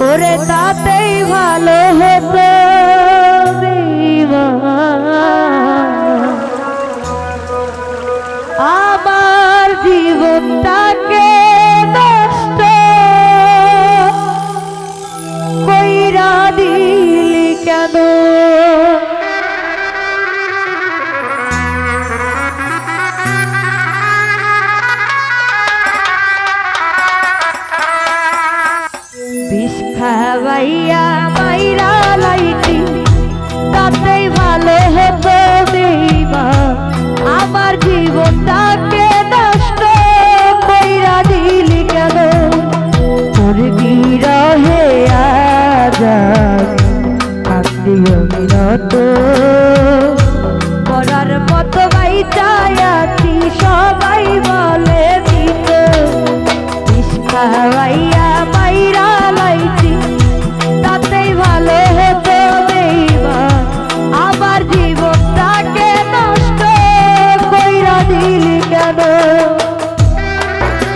ওরে তাতেই ভালো হতো আমার জীবনটাকে নষ্ট কইরা দিলি কেন? বিষ খাওয়াইয়া মাইরা লাইতি তাতেই ভালো হতো দিবা আমার জীবনটাকে নষ্ট কইরা দিলি কেন? তোর বিরহে আজাদ কান্দি অবিরত করার মতো বাইচাই আছি সবাই বলে দিত বিষ খাওয়াই